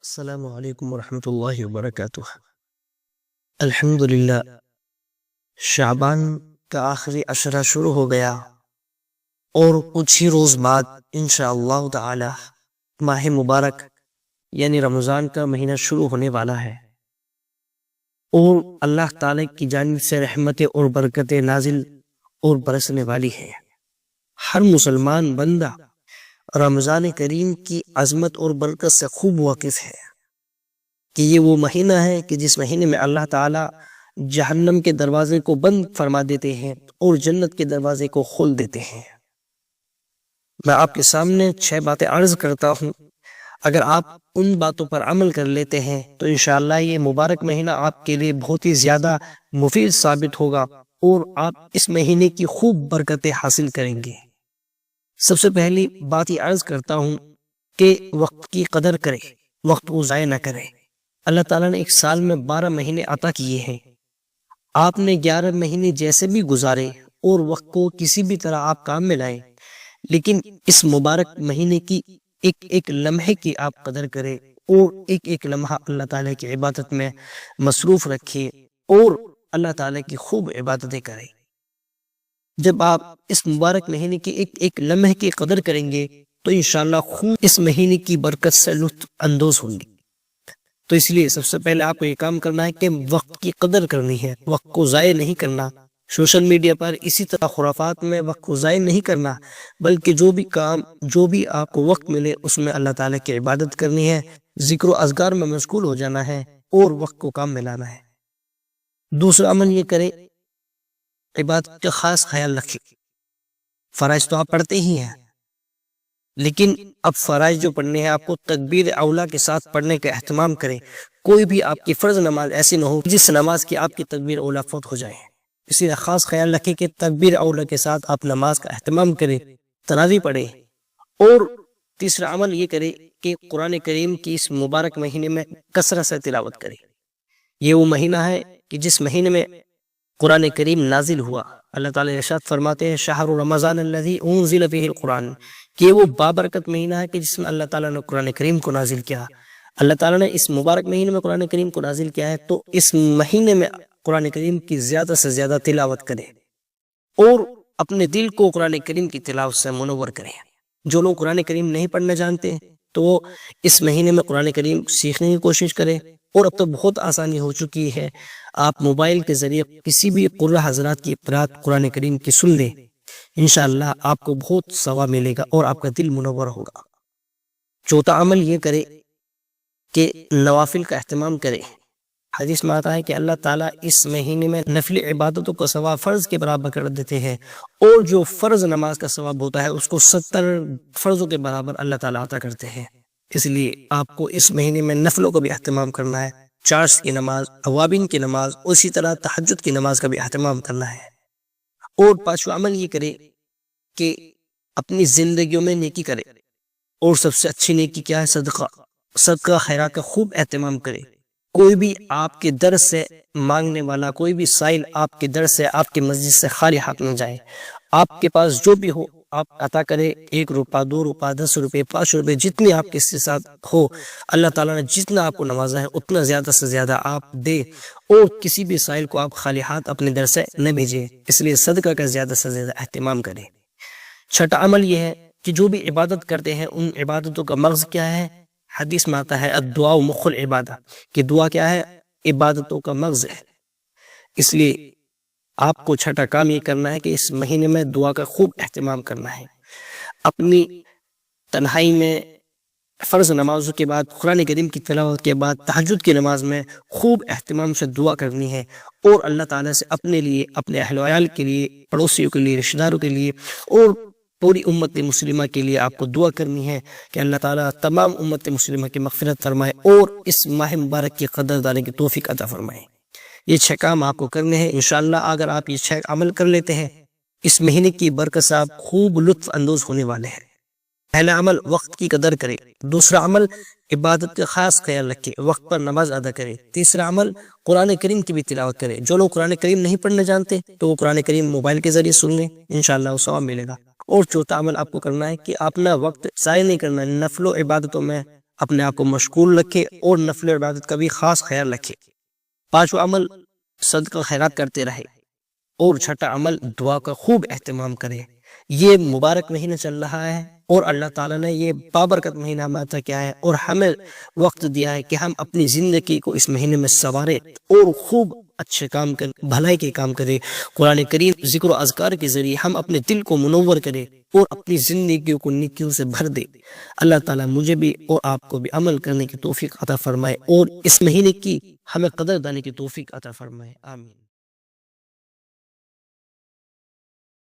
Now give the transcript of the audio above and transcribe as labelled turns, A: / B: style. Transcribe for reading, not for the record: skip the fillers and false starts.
A: السلام علیکم ورحمۃ اللہ وبرکاتہ۔ الحمدللہ، شعبان کا آخری عشرہ شروع ہو گیا اور کچھ ہی روز بعد انشاءاللہ تعالی ماہ مبارک یعنی رمضان کا مہینہ شروع ہونے والا ہے، اور اللہ تعالی کی جانب سے رحمتیں اور برکتیں نازل اور برسنے والی ہے۔ ہر مسلمان بندہ رمضان کریم کی عظمت اور برکت سے خوب واقف ہے کہ یہ وہ مہینہ ہے کہ جس مہینے میں اللہ تعالی جہنم کے دروازے کو بند فرما دیتے ہیں اور جنت کے دروازے کو کھول دیتے ہیں۔ میں آپ کے سامنے 6 باتیں عرض کرتا ہوں، اگر آپ ان باتوں پر عمل کر لیتے ہیں تو انشاءاللہ یہ مبارک مہینہ آپ کے لیے بہت ہی زیادہ مفید ثابت ہوگا اور آپ اس مہینے کی خوب برکتیں حاصل کریں گے۔ سب سے پہلی بات یہ عرض کرتا ہوں کہ وقت کی قدر کرے، وقت کو ضائع نہ کرے۔ اللہ تعالیٰ نے ایک سال میں 12 مہینے عطا کیے ہیں، آپ نے 11 مہینے جیسے بھی گزارے اور وقت کو کسی بھی طرح آپ کام میں لائیں، لیکن اس مبارک مہینے کی ایک ایک لمحے کی آپ قدر کرے اور ایک ایک لمحہ اللہ تعالیٰ کی عبادت میں مصروف رکھیے اور اللہ تعالیٰ کی خوب عبادتیں کریں۔ جب آپ اس مبارک مہینے کی ایک ایک لمحے کی قدر کریں گے تو انشاءاللہ خوب اس مہینے کی برکت سے لطف اندوز ہوں گے۔ تو اس لیے سب سے پہلے آپ کو یہ کام کرنا ہے کہ وقت کی قدر کرنی ہے، وقت کو ضائع نہیں کرنا۔ سوشل میڈیا پر اسی طرح خرافات میں وقت کو ضائع نہیں کرنا، بلکہ جو بھی آپ کو وقت ملے اس میں اللہ تعالیٰ کی عبادت کرنی ہے، ذکر و اذکار میں مشغول ہو جانا ہے اور وقت کو کام میں لانا ہے۔ دوسرا عمل یہ کرے، عبادت کا خاص خیال رکھے۔ فرائض تو آپ پڑھتے ہی ہیں، لیکن اب فرائض جو پڑھنے ہیں آپ کو تکبیر اولا کے ساتھ پڑھنے کا اہتمام کریں۔ کوئی بھی آپ کی فرض نماز ایسی نہ ہو جس نماز کی آپ کی تکبیر اولا فوت ہو جائے، اسی لیے خاص خیال رکھیں کہ تکبیر اولا کے ساتھ آپ نماز کا اہتمام کریں، تراویح پڑھیں۔ اور تیسرا عمل یہ کرے کہ قرآن کریم کی اس مبارک مہینے میں کثرت سے تلاوت کرے۔ یہ وہ مہینہ ہے کہ جس مہینے میں قرآن کریم نازل ہوا۔ اللہ تعالیٰ ارشاد فرماتے ہیں شہر رمضان الذی انزل فیہ القرآن، کہ وہ بابرکت مہینہ ہے کہ جس میں اللہ تعالیٰ نے قرآن کریم کو نازل کیا۔ اللہ تعالیٰ نے اس مبارک مہینے میں قرآن کریم کو نازل کیا ہے، تو اس مہینے میں قرآن کریم کی زیادہ سے زیادہ تلاوت کریں اور اپنے دل کو قرآن کریم کی تلاوت سے منور کریں۔ جو لوگ قرآن کریم نہیں پڑھنا جانتے تو وہ اس مہینے میں قرآن کریم سیکھنے کی کوشش کریں، اور اب تو بہت آسانی ہو چکی ہے، آپ موبائل کے ذریعے کسی بھی قرآن حضرات کی قرات قرآن کریم کی سن لیں، انشاءاللہ آپ کو بہت ثواب ملے گا اور آپ کا دل منور ہوگا۔ چوتھا عمل یہ کرے کہ نوافل کا اہتمام کرے۔ حدیث میں آتا ہے کہ اللہ تعالیٰ اس مہینے میں نفل عبادتوں کا ثواب فرض کے برابر کر دیتے ہیں، اور جو فرض نماز کا ثواب ہوتا ہے اس کو 70 فرضوں کے برابر اللہ تعالیٰ عطا کرتے ہیں۔ اس لیے آپ کو اس مہینے میں نفلوں کا بھی اہتمام کرنا ہے، چاشت کی نماز، اوابین کی نماز، اسی طرح تہجد کی نماز کا بھی اہتمام کرنا ہے۔ اور پانچواں عمل یہ کرے کہ اپنی زندگیوں میں نیکی کرے، اور سب سے اچھی نیکی کیا ہے؟ صدقہ خیرات کا خوب اہتمام کرے۔ کوئی بھی آپ کے در سے مانگنے والا، کوئی بھی سائل آپ کے در سے، آپ کے مسجد سے خالی ہاتھ نہ جائے۔ آپ کے پاس جو بھی ہو آپ عطا کرے، 1 روپیہ، 2 روپیہ، 10 روپے، 5 روپے، جتنی آپ کے ساتھ ہو، اللہ تعالیٰ نے جتنا آپ کو نوازا ہے اتنا زیادہ سے زیادہ آپ دے، اور کسی بھی سائل کو آپ خالی ہاتھ اپنے در سے نہ بھیجیں۔ اس لیے صدقہ کا زیادہ سے زیادہ اہتمام کریں۔ چھٹا عمل یہ ہے کہ جو بھی عبادت کرتے ہیں ان عبادتوں کا مغز کیا ہے؟ حدیث میں آتا ہے الدعاء مخ العبادہ، کہ دعا کیا ہے؟ عبادتوں کا مغز ہے۔ اس لیے آپ کو چھٹا کام یہ کرنا ہے کہ اس مہینے میں دعا کا خوب اہتمام کرنا ہے۔ اپنی تنہائی میں فرض نمازوں کے بعد، قرآن کریم کی تلاوت کے بعد، تہجد کی نماز میں خوب اہتمام سے دعا کرنی ہے، اور اللہ تعالیٰ سے اپنے لیے، اپنے اہل و عیال کے لیے، پڑوسیوں کے لیے، رشتہ داروں کے لیے، اور پوری امت مسلمہ کے لیے آپ کو دعا کرنی ہے کہ اللہ تعالیٰ تمام امت مسلمہ کی مغفرت فرمائے اور اس ماہ مبارک کی قدر دانے کی توفیق عطا فرمائے۔ یہ 6 کام آپ کو کرنے ہیں انشاءاللہ۔ اگر آپ یہ 6 عمل کر لیتے ہیں، اس مہینے کی برکت سے آپ خوب لطف اندوز ہونے والے ہیں۔ پہلا عمل وقت کی قدر کرے، دوسرا عمل عبادت کا خاص خیال رکھے، وقت پر نماز ادا کرے، تیسرا عمل قرآن کریم کی بھی تلاوت کرے۔ جو لوگ قرآن کریم نہیں پڑھنا جانتے تو وہ قرآن کریم موبائل کے ذریعے سن لیں، انشاءاللہ وہ ثواب ملے گا۔ اور چوتھا عمل آپ کو کرنا ہے کہ اپنا وقت ضائع نہیں کرنا، نفل و عبادتوں میں اپنے آپ کو مشغول رکھے اور نفل عبادت کا بھی خاص خیال رکھے۔ پانچواں عمل صدقہ خیرات کرتے رہے، اور چھٹا عمل دعا کا خوب اہتمام کرے۔ یہ مبارک مہینہ چل رہا ہے اور اللہ تعالیٰ نے یہ بابرکت مہینہ ہمیں عطا کیا ہے، اور ہمیں وقت دیا ہے کہ ہم اپنی زندگی کو اس مہینے میں سنوارے اور خوب اچھے کام کریں، بھلائی کے کام کریں۔ قرآن کریم ذکر و اذکار کے ذریعے ہم اپنے دل کو منور کریں اور اپنی زندگی کو نیکیوں سے بھر دے۔ اللہ تعالیٰ مجھے بھی اور آپ کو بھی عمل کرنے کی توفیق عطا فرمائے، اور اس مہینے کی ہمیں قدر دانے کی توفیق عطا فرمائے، آمین۔